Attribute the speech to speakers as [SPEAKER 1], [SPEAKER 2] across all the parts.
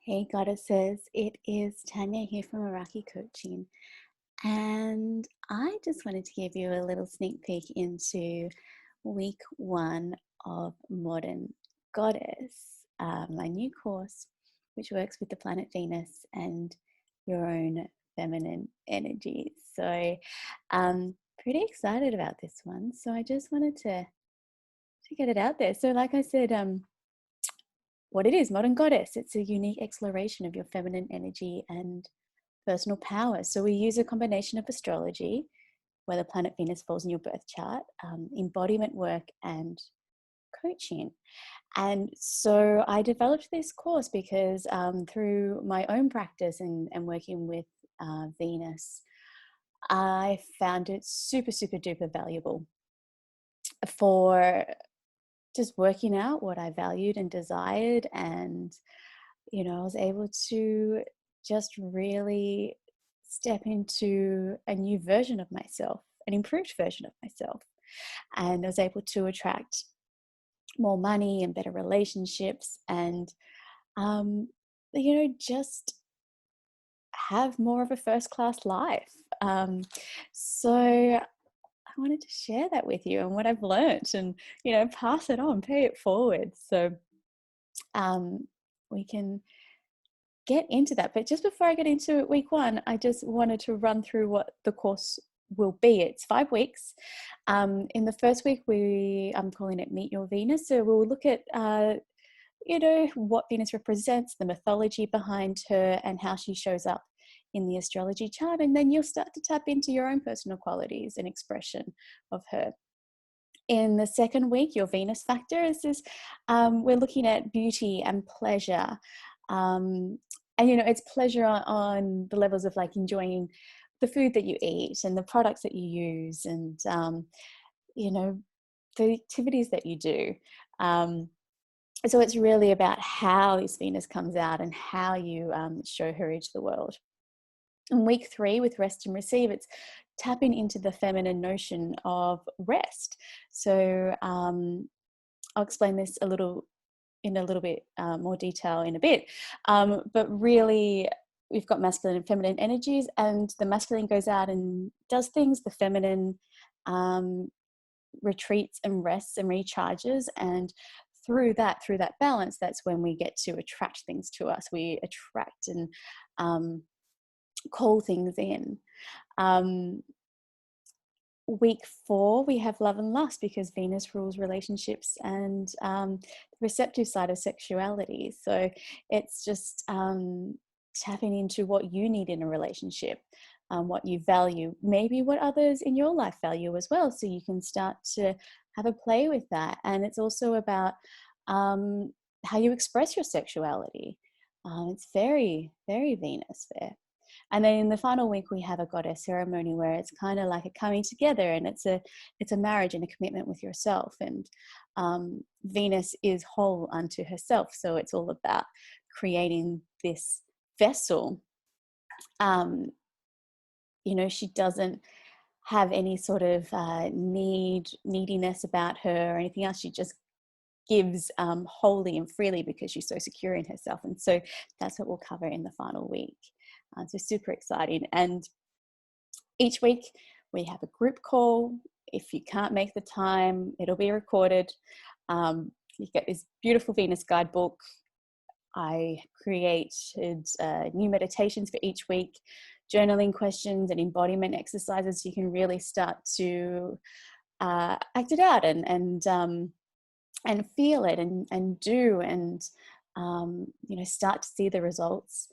[SPEAKER 1] Hey goddesses, it is Tanya here from Iraqi Coaching, and I just wanted to give you a little sneak peek into week one of Modern Goddess, my new course, which works with the planet Venus and your own feminine energies. So, pretty excited about this one. So, I just wanted to get it out there. So, like I said, what it is, Modern Goddess. It's a unique exploration of your feminine energy and personal power. So we use a combination of astrology, where the planet Venus falls in your birth chart, embodiment work, and coaching. And so I developed this course because through my own practice and working with Venus, I found it super, super duper valuable for just working out what I valued and desired. And, I was able to just really step into a new version of myself, an improved version of myself. And I was able to attract more money and better relationships and, just have more of a first class life. So I wanted to share that with you and what I've learned and, pass it on, pay it forward. So we can get into that. But just before I get into week one, I just wanted to run through what the course will be. It's 5 weeks. In the first week, I'm calling it Meet Your Venus. So we'll look at, what Venus represents, the mythology behind her, and how she shows up in the astrology chart. And then you'll start to tap into your own personal qualities and expression of her. In the second week, your Venus factor is this, we're looking at beauty and pleasure. And, it's pleasure on the levels of like enjoying the food that you eat and the products that you use and, the activities that you do. So it's really about how this Venus comes out and how you show her into the world. In week 3 with rest and receive, it's tapping into the feminine notion of rest. So I'll explain this in a little bit more detail in a bit. But really, we've got masculine and feminine energies, and the masculine goes out and does things. The feminine retreats and rests and recharges. And through that balance, that's when we get to attract things to us. We attract and call things in. Week 4, we have love and lust because Venus rules relationships and the receptive side of sexuality. So it's just tapping into what you need in a relationship, what you value, maybe what others in your life value as well. So you can start to have a play with that. And it's also about how you express your sexuality. It's very, very Venus there. And then in the final week, we have a goddess ceremony where it's kind of like a coming together, and it's a marriage and a commitment with yourself. And Venus is whole unto herself. So it's all about creating this vessel. She doesn't have any sort of neediness about her or anything else. She just gives wholly and freely because she's so secure in herself. And so that's what we'll cover in the final week. So super exciting. And each week we have a group call. If you can't make the time, it'll be recorded. You get this beautiful Venus guidebook. I created new meditations for each week, journaling questions and embodiment exercises. So you can really start to act it out and feel it and do and start to see the results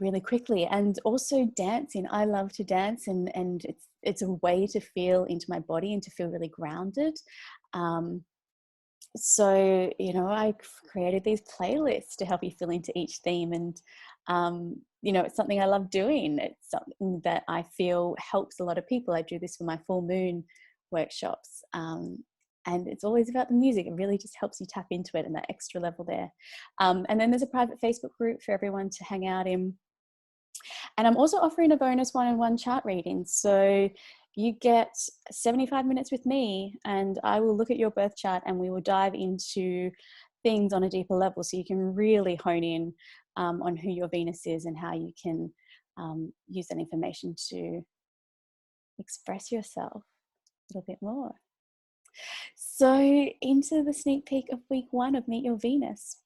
[SPEAKER 1] really quickly. And also dancing. I love to dance, and it's a way to feel into my body and to feel really grounded. So I created these playlists to help you feel into each theme, and it's something I love doing. It's something that I feel helps a lot of people. I do this for my full moon workshops, and it's always about the music. It really just helps you tap into it and that extra level there. And then there's a private Facebook group for everyone to hang out in. And I'm also offering a bonus one-on-one chart reading. So you get 75 minutes with me, and I will look at your birth chart and we will dive into things on a deeper level, so you can really hone in on who your Venus is and how you can use that information to express yourself a little bit more. So into the sneak peek of week 1 of Meet Your Venus.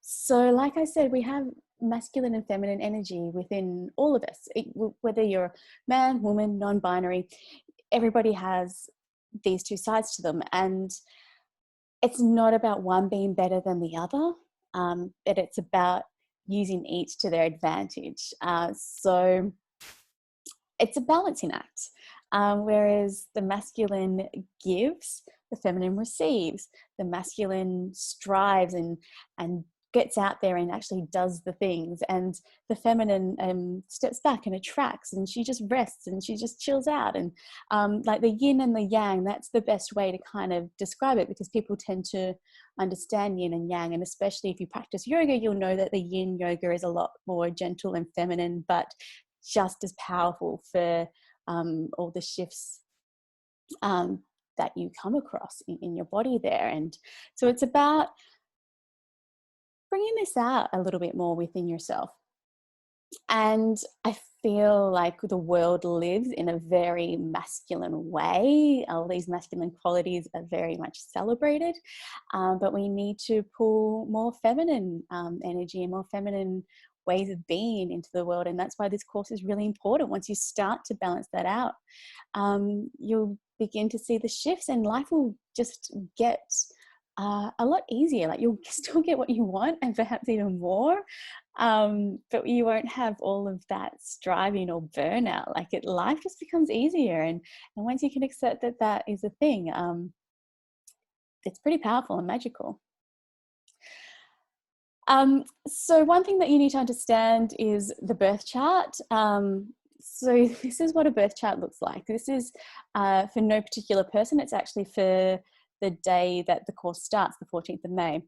[SPEAKER 1] So like I said, we have masculine and feminine energy within all of us. Whether you're man, woman, non-binary, everybody has these two sides to them. And it's not about one being better than the other, but it's about using each to their advantage. So it's a balancing act. Whereas the masculine gives, the feminine receives. The masculine strives and gets out there and actually does the things, and the feminine steps back and attracts, and she just rests and she just chills out. And like the yin and the yang, that's the best way to kind of describe it, because people tend to understand yin and yang, and especially if you practice yoga, you'll know that the yin yoga is a lot more gentle and feminine, but just as powerful for all the shifts that you come across in your body there. And so it's about bringing this out a little bit more within yourself. And I feel like the world lives in a very masculine way. All these masculine qualities are very much celebrated, but we need to pull more feminine energy and more feminine ways of being into the world. And that's why this course is really important. Once you start to balance that out, you'll begin to see the shifts, and life will just get a lot easier. Like, you'll still get what you want, and perhaps even more, but you won't have all of that striving or burnout. Like, life just becomes easier, and once you can accept that that is a thing, it's pretty powerful and magical. So one thing that you need to understand is the birth chart. So this is what a birth chart looks like. This is for no particular person. It's actually for the day that the course starts, the 14th of May.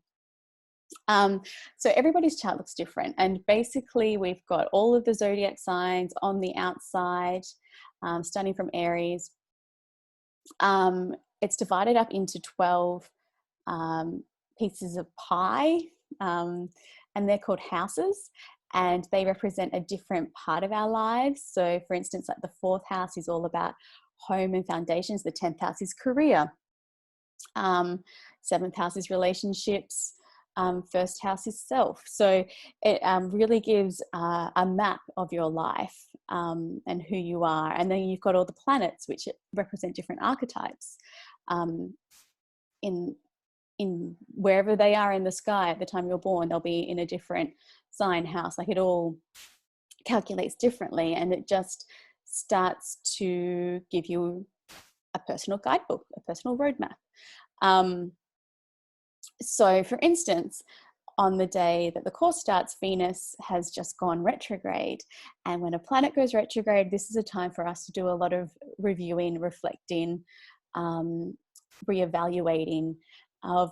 [SPEAKER 1] So everybody's chart looks different. And basically we've got all of the zodiac signs on the outside, starting from Aries. It's divided up into 12 pieces of pie, and they're called houses, and they represent a different part of our lives. So for instance, like the 4th house is all about home and foundations. The 10th house is career. 7th house is relationships. 1st house is self. So it really gives a map of your life and who you are. And then you've got all the planets, which represent different archetypes in wherever they are in the sky at the time you're born. They'll be in a different sign house. Like, it all calculates differently, and it just starts to give you a personal guidebook, a personal roadmap. So for instance, on the day that the course starts, Venus has just gone retrograde. And when a planet goes retrograde, this is a time for us to do a lot of reviewing, reflecting, reevaluating of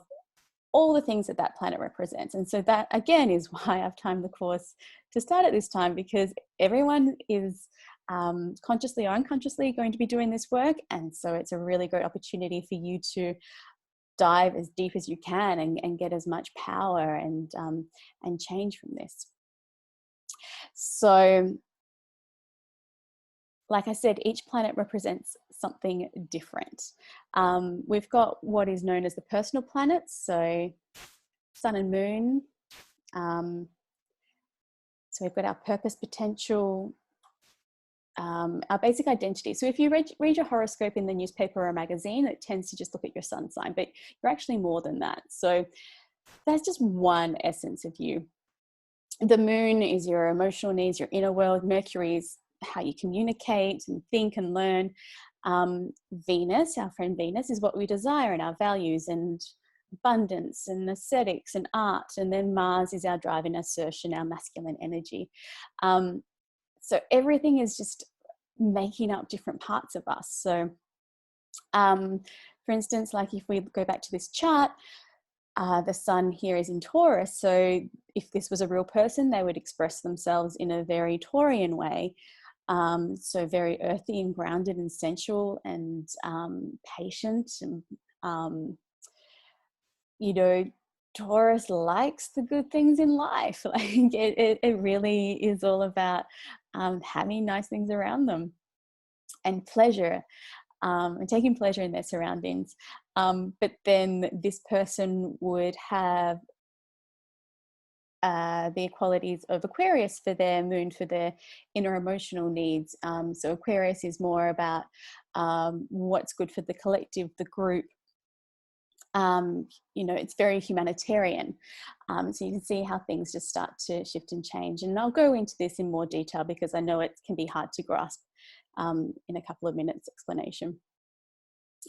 [SPEAKER 1] all the things that that planet represents. And so that, again, is why I've timed the course to start at this time, because everyone is consciously or unconsciously going to be doing this work. And so it's a really great opportunity for you to dive as deep as you can and get as much power and change from this. So, like I said, each planet represents something different. We've got what is known as the personal planets, so Sun and Moon. So we've got our purpose, potential, our basic identity. So if you read your horoscope in the newspaper or a magazine, it tends to just look at your sun sign, but you're actually more than that. So that's just one essence of you. The moon is your emotional needs, your inner world. Mercury is how you communicate and think and learn. Venus, our friend Venus, is what we desire and our values and abundance and aesthetics and art. And then Mars is our drive and assertion, our masculine energy. So everything is just making up different parts of us. So for instance, like if we go back to this chart, the sun here is in Taurus. So if this was a real person, they would express themselves in a very Taurian way. So very earthy and grounded and sensual and patient and you know, Taurus likes the good things in life. Like it really is all about having nice things around them and pleasure, and taking pleasure in their surroundings. But then this person would have the qualities of Aquarius for their moon, for their inner emotional needs. So Aquarius is more about what's good for the collective, the group. It's very humanitarian. So you can see how things just start to shift and change. And I'll go into this in more detail because I know it can be hard to grasp in a couple of minutes explanation.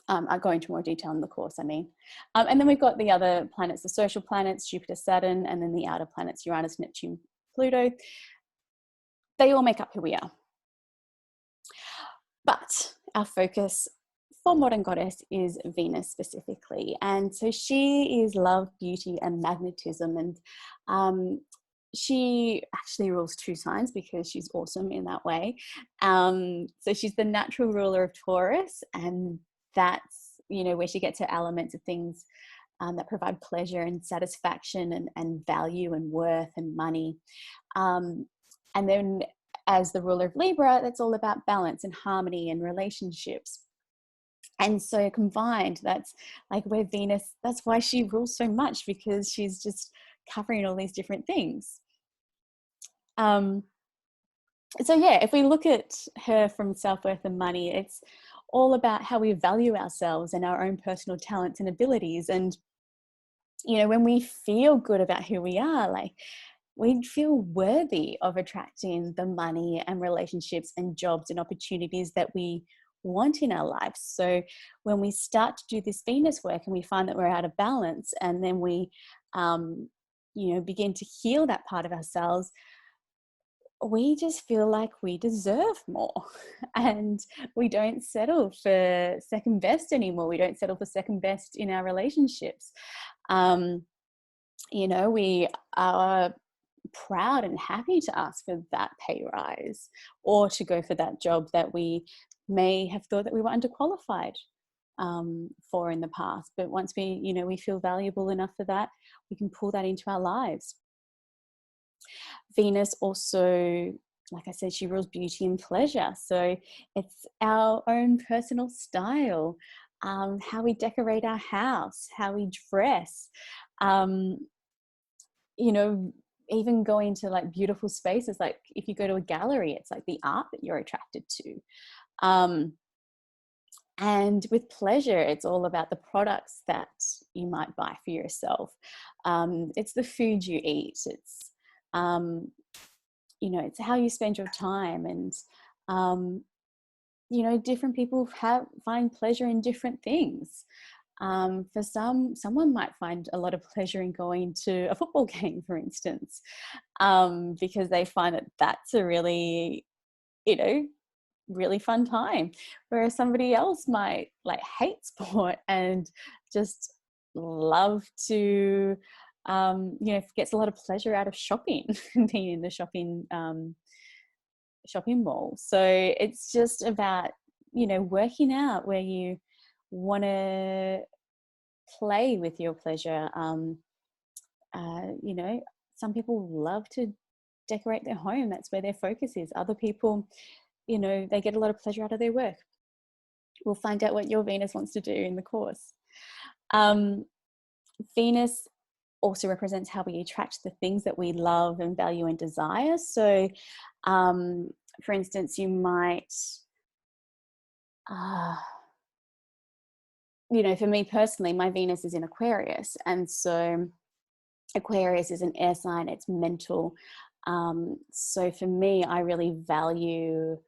[SPEAKER 1] I'll go into more detail in the course, I mean. And then we've got the other planets, the social planets, Jupiter, Saturn, and then the outer planets, Uranus, Neptune, Pluto. They all make up who we are. But our focus for Modern Goddess is Venus specifically. And so she is love, beauty, and magnetism. And she actually rules 2 signs because she's awesome in that way. So she's the natural ruler of Taurus, and that's, where she gets her elements of things that provide pleasure and satisfaction and value and worth and money. And then as the ruler of Libra, that's all about balance and harmony and relationships. And so combined, that's like where Venus, that's why she rules so much, because she's just covering all these different things. So yeah, if we look at her from self-worth and money, it's all about how we value ourselves and our own personal talents and abilities. And, when we feel good about who we are, like we feel worthy of attracting the money and relationships and jobs and opportunities that we want in our lives. So when we start to do this Venus work and we find that we're out of balance, and then we, begin to heal that part of ourselves, we just feel like we deserve more, and we don't settle for second best anymore. We don't settle for second best in our relationships. We are proud and happy to ask for that pay rise, or to go for that job that we may have thought that we were underqualified for in the past. But once we feel valuable enough for that, we can pull that into our lives. Venus also, like I said, she rules beauty and pleasure. So it's our own personal style, how we decorate our house, how we dress, even going to like beautiful spaces. Like if you go to a gallery, it's like the art that you're attracted to. And with pleasure, it's all about the products that you might buy for yourself. It's the food you eat. It's it's how you spend your time. And different people find pleasure in different things. For someone might find a lot of pleasure in going to a football game, for instance, because they find that that's a really really fun time. Whereas somebody else might like hate sport and just love to gets a lot of pleasure out of shopping and being in the shopping mall. So it's just about working out where you want to play with your pleasure. Some people love to decorate their home. That's where their focus is. Other people, they get a lot of pleasure out of their work. We'll find out what your Venus wants to do in the course. Venus also represents how we attract the things that we love and value and desire. So, for instance, you might, for me personally, my Venus is in Aquarius. And so Aquarius is an air sign, it's mental. So for me, I really value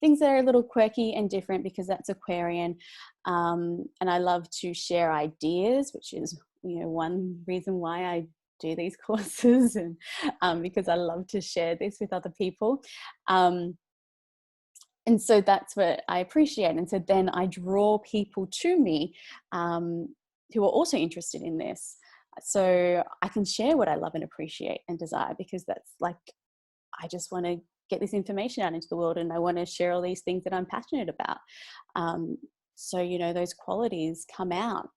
[SPEAKER 1] things that are a little quirky and different, because that's Aquarian. And I love to share ideas, which is, one reason why I do these courses, and because I love to share this with other people. And so that's what I appreciate. And so then I draw people to me who are also interested in this. So I can share what I love and appreciate and desire, because that's like, I just want to get this information out into the world, and I want to share all these things that I'm passionate about. So, those qualities come out.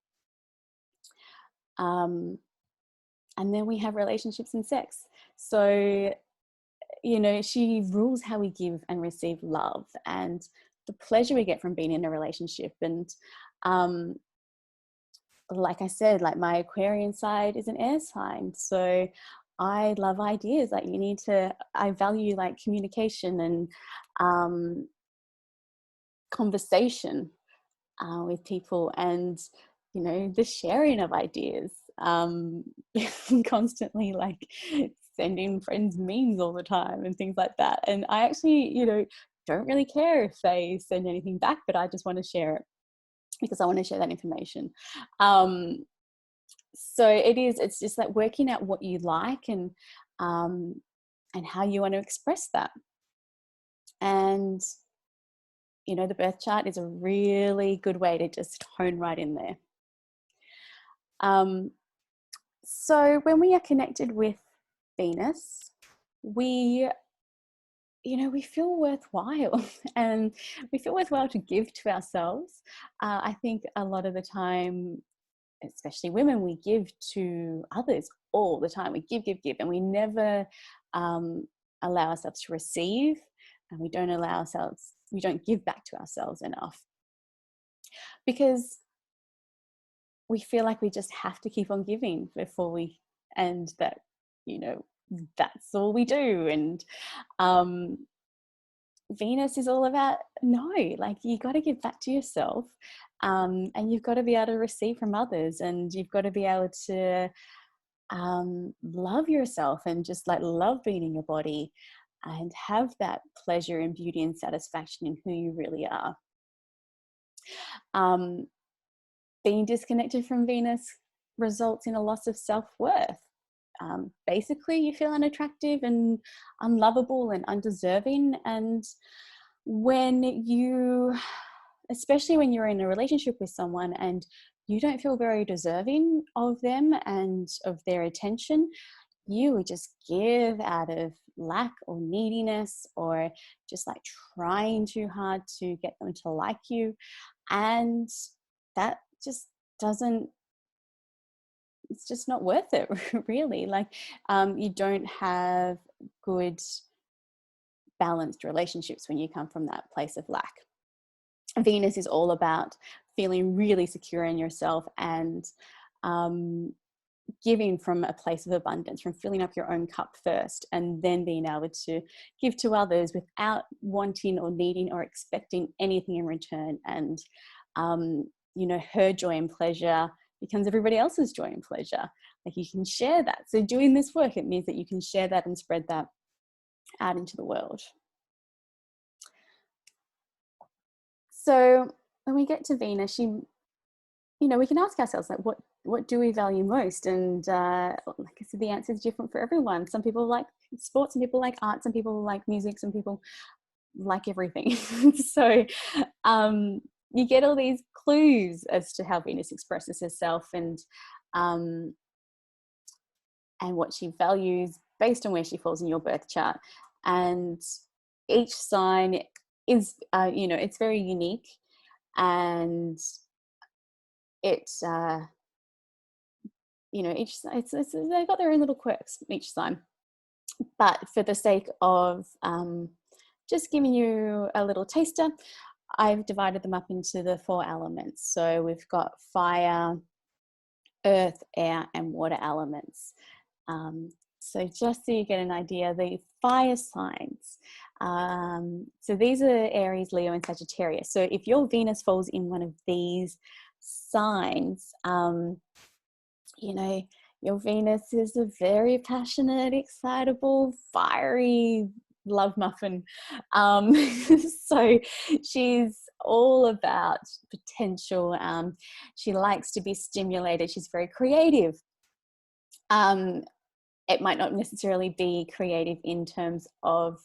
[SPEAKER 1] And then we have relationships and sex. So, you know, she rules how we give and receive love and the pleasure we get from being in a relationship. And like I said, like my Aquarian side is an air sign. So I love ideas. Like I value like communication and conversation with people, and you know, the sharing of ideas, constantly like sending friends memes all the time and things like that. And I actually, you know, don't really care if they send anything back, but I just want to share it because I want to share that information. So it's just like working out what you like and how you want to express that. And you know, the birth chart is a really good way to just hone right in there. So when we are connected with Venus, we, you know, we feel worthwhile and we feel worthwhile to give to ourselves. I think a lot of the time, especially women, we give to others all the time. We give, and we never allow ourselves to receive, and we don't give back to ourselves enough, because we feel like we just have to keep on giving and that, you know, that's all we do. And Venus is all about, no, like you got to give back to yourself, and you've got to be able to receive from others, and you've got to be able to love yourself and just like love being in your body and have that pleasure and beauty and satisfaction in who you really are. Being disconnected from Venus results in a loss of self-worth. Basically, you feel unattractive and unlovable and undeserving. And especially when you're in a relationship with someone and you don't feel very deserving of them and of their attention, you would just give out of lack or neediness, or just like trying too hard to get them to like you. And that just doesn't, it's just not worth it, really. Like, you don't have good balanced relationships when you come from that place of lack. Venus is all about feeling really secure in yourself and giving from a place of abundance, from filling up your own cup first, and then being able to give to others without wanting or needing or expecting anything in return. And you know, her joy and pleasure becomes everybody else's joy and pleasure. Like, you can share that. So doing this work, it means that you can share that and spread that out into the world. So when we get to Venus, you know, we can ask ourselves, like, what do we value most? And like I said, the answer is different for everyone. Some people like sports, some people like art, some people like music, some people like everything. So you get all these clues as to how Venus expresses herself and what she values based on where she falls in your birth chart. And each sign is, you know, it's very unique, and it's, you know, they've got their own little quirks, each sign. But for the sake of just giving you a little taster, I've divided them up into the 4 elements. So we've got fire, earth, air, and water elements. So just so you get an idea, the fire signs. So these are Aries, Leo, and Sagittarius. So if your Venus falls in one of these signs, you know, your Venus is a very passionate, excitable, fiery love muffin. So she's all about potential. She likes to be stimulated. She's very creative. It might not necessarily be creative in terms of,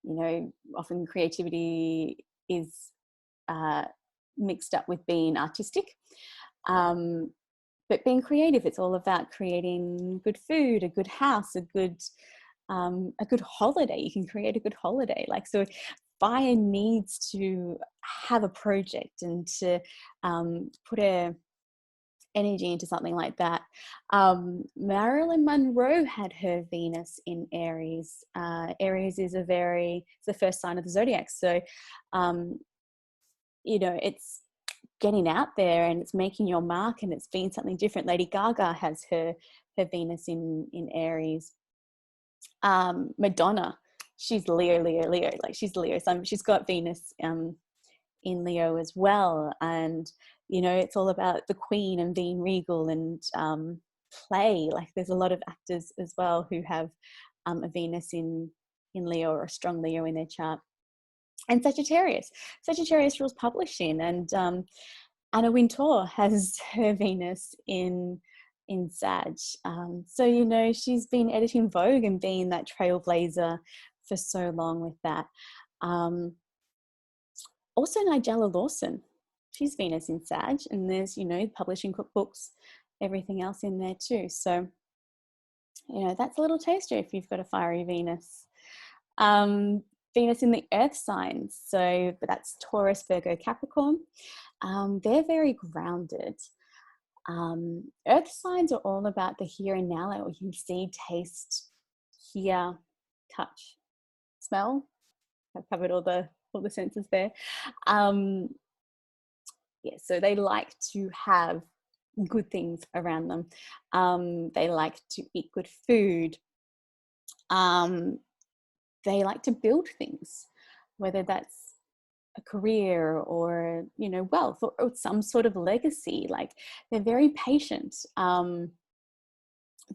[SPEAKER 1] you know, often creativity is mixed up with being artistic. But being creative, it's all about creating good food, a good house, a good holiday. You can create a good holiday. Like, so fire needs to have a project and to put a energy into something like that. Marilyn Monroe had her Venus in Aries. Aries is it's the first sign of the zodiac. So, it's getting out there and it's making your mark and it's being something different. Lady Gaga has her Venus in Aries. Madonna, she's Leo, like she's Leo. So she's got Venus in Leo as well. And, it's all about the queen and being regal and play. Like there's a lot of actors as well who have a Venus in Leo or a strong Leo in their chart. And Sagittarius rules publishing, and Anna Wintour has her Venus in Sag. So, she's been editing Vogue and being that trailblazer for so long with that. Also Nigella Lawson, she's Venus in Sag, and there's, publishing cookbooks, everything else in there too. So, that's a little taster if you've got a fiery Venus. Venus in the earth signs, so that's Taurus, Virgo, Capricorn. They're very grounded. Earth signs are all about the here and now, like what you see, taste, hear, touch, smell. I've covered all the senses there. So they like to have good things around them. They like to eat good food. They like to build things, whether that's a career or, wealth or some sort of legacy. Like they're very patient,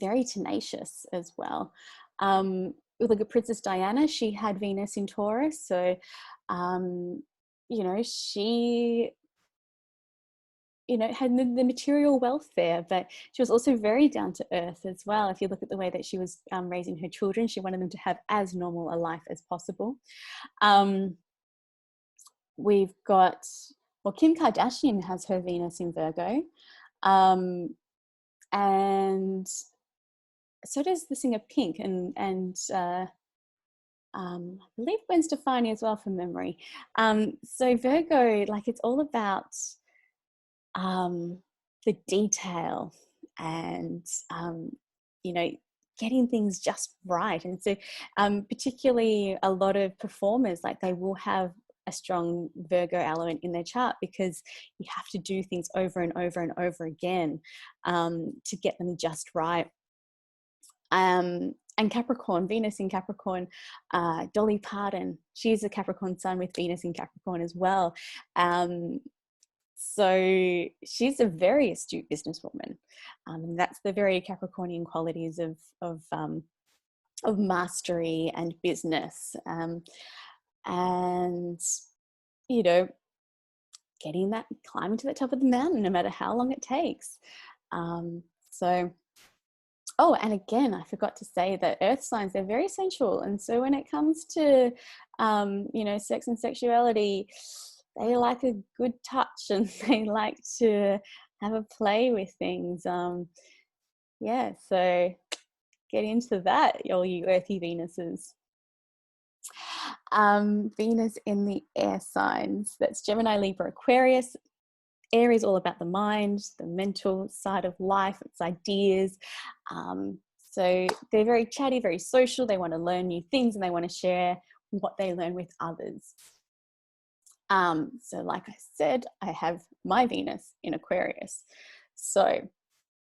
[SPEAKER 1] very tenacious as well. We look at Princess Diana, she had Venus in Taurus. So, she had the material wealth there, but she was also very down to earth as well. If you look at the way that she was raising her children, she wanted them to have as normal a life as possible. We've got, Kim Kardashian has her Venus in Virgo, and so does the singer Pink, and I believe Gwen Stefani as well, from memory. So Virgo, like it's all about the detail and getting things just right. And so particularly a lot of performers, like they will have a strong Virgo element in their chart, because you have to do things over and over and over again to get them just right. And Capricorn, Venus in Capricorn, Dolly Parton, she's a Capricorn sun with Venus in Capricorn as well. So she's a very astute businesswoman. And that's the very Capricornian qualities of mastery and business. And, climbing to the top of the mountain, no matter how long it takes. And again, I forgot to say that earth signs, they're very sensual. And so when it comes to, sex and sexuality, they like a good touch and they like to have a play with things. So get into that, all you earthy Venuses. Venus in the air signs, that's Gemini, Libra, Aquarius. Air is all about the mind, the mental side of life, its ideas. So they're very chatty, very social. They want to learn new things and they want to share what they learn with others. So like I said, I have my Venus in Aquarius. So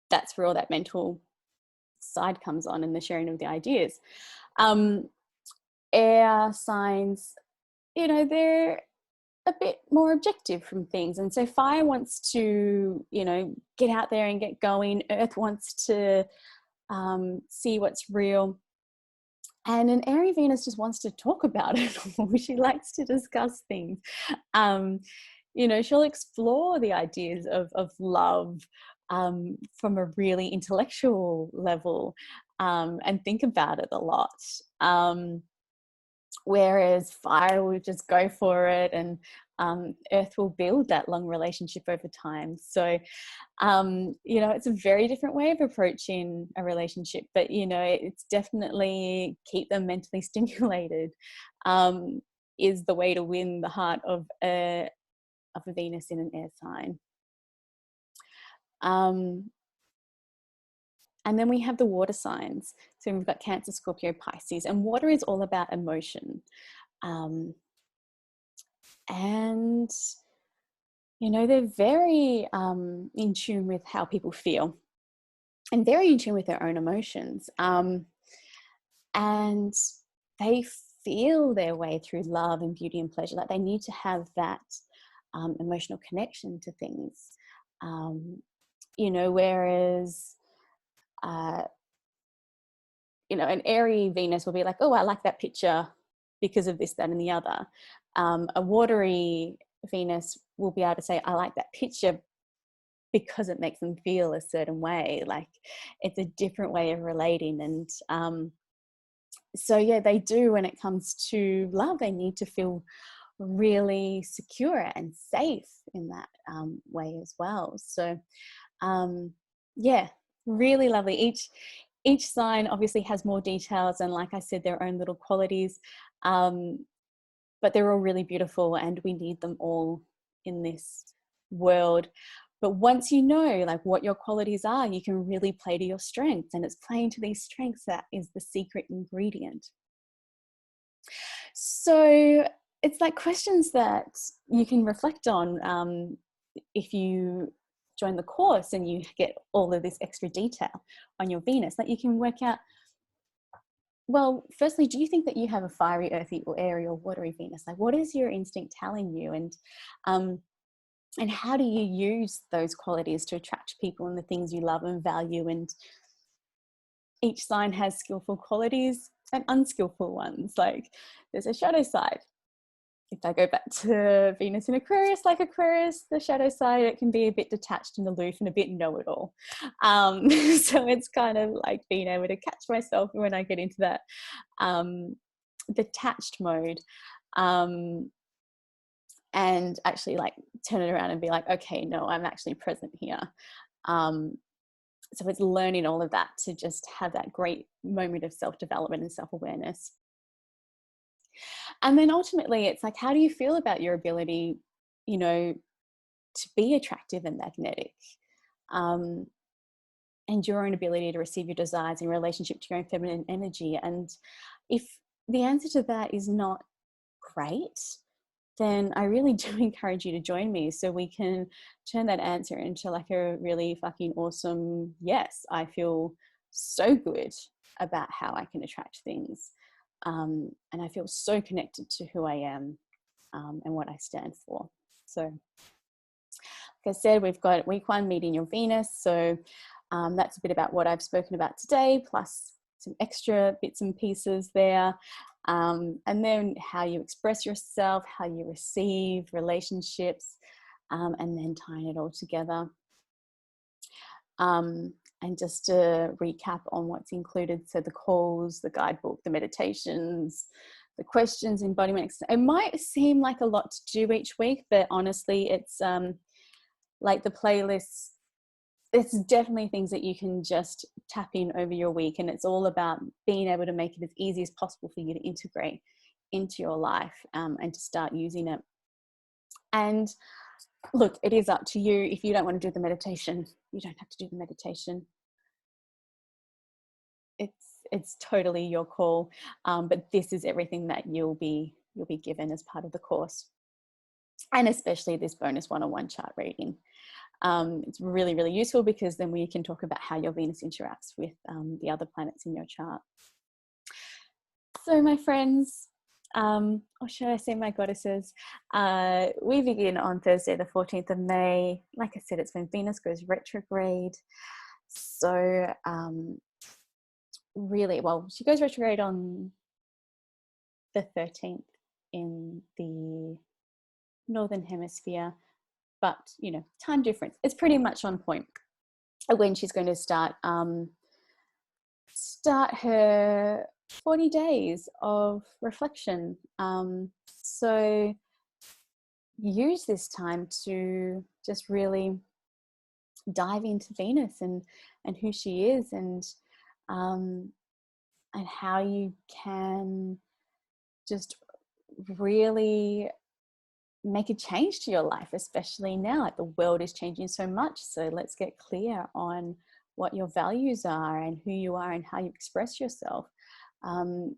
[SPEAKER 1] that's where all that mental side comes on and the sharing of the ideas. Air signs, they're a bit more objective from things. And so fire wants to, get out there and get going. Earth wants to see what's real. And an airy Venus just wants to talk about it. She likes to discuss things. She'll explore the ideas of love from a really intellectual level and think about it a lot. Whereas fire will just go for it, and earth will build that long relationship over time. So, it's a very different way of approaching a relationship, but, it's definitely keep them mentally stimulated is the way to win the heart of a Venus in an air sign. And then we have the water signs. So we've got Cancer, Scorpio, Pisces, and water is all about emotion. And, you know, they're very in tune with how people feel and very in tune with their own emotions. And they feel their way through love and beauty and pleasure. Like they need to have that emotional connection to things. You know, whereas, you know, an airy Venus will be like, oh, I like that picture because of this, that, and the other. A watery Venus will be able to say, I like that picture because it makes them feel a certain way. Like it's a different way of relating. And so, yeah, they do when it comes to love, they need to feel really secure and safe in that way as well. So, yeah, really lovely. Each sign obviously has more details and, like I said, their own little qualities, but they're all really beautiful and we need them all in this world. But once you know like what your qualities are, you can really play to your strengths, and it's playing to these strengths that is the secret ingredient. So it's like questions that you can reflect on if you join the course and you get all of this extra detail on your Venus, that you can work out, well, firstly, do you think that you have a fiery, earthy, or airy, or watery Venus? Like, what is your instinct telling you? And how do you use those qualities to attract people and the things you love and value? And each sign has skillful qualities and unskillful ones. Like, there's a shadow side. If I go back to Venus in Aquarius, like Aquarius, the shadow side, it can be a bit detached and aloof and a bit know-it-all. So it's kind of like being able to catch myself when I get into that detached mode, and actually like turn it around and be like, okay, no, I'm actually present here. So it's learning all of that to just have that great moment of self-development and self-awareness. And then ultimately it's like, how do you feel about your ability, you know, to be attractive and magnetic, and your own ability to receive your desires in relationship to your own feminine energy? And if the answer to that is not great, then I really do encourage you to join me so we can turn that answer into like a really fucking awesome, yes, I feel so good about how I can attract things. And I feel so connected to who I am, and what I stand for. So, like I said, we've got week 1, meeting your Venus. So that's a bit about what I've spoken about today, plus some extra bits and pieces there. And then how you express yourself, how you receive relationships, and then tying it all together. And just to recap on what's included, so the calls, the guidebook, the meditations, the questions, embodiment. It might seem like a lot to do each week, but honestly, it's like the playlists, it's definitely things that you can just tap in over your week, and it's all about being able to make it as easy as possible for you to integrate into your life, and to start using it. And look, it is up to you. If you don't want to do the meditation, you don't have to do the meditation. It's totally your call, but this is everything that you'll be given as part of the course, and especially this bonus one-on-one chart reading. It's really, really useful because then we can talk about how your Venus interacts with the other planets in your chart. So my friends, or should I say my goddesses, we begin on Thursday the 14th of May. Like I said, it's when Venus goes retrograde. So really, well, she goes retrograde on the 13th in the Northern Hemisphere, but, you know, time difference, it's pretty much on point when she's going to start her 40 days of reflection. So use this time to just really dive into Venus and who she is, and how you can just really make a change to your life, especially now. Like, the world is changing so much. So let's get clear on what your values are and who you are and how you express yourself.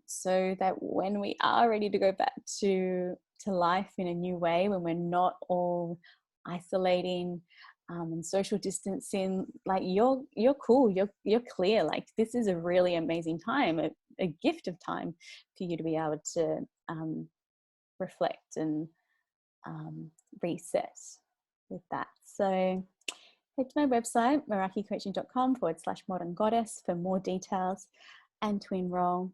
[SPEAKER 1] So that when we are ready to go back to life in a new way, when we're not all isolating and social distancing, like you're cool, you're clear. Like, this is a really amazing time, a gift of time for you to be able to reflect and reset with that. So head to my website, merakicoaching.com/modern goddess for more details and to enroll.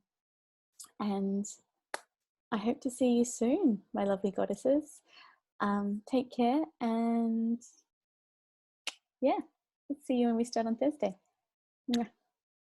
[SPEAKER 1] And I hope to see you soon, my lovely goddesses. Take care, and yeah, let's see you when we start on Thursday.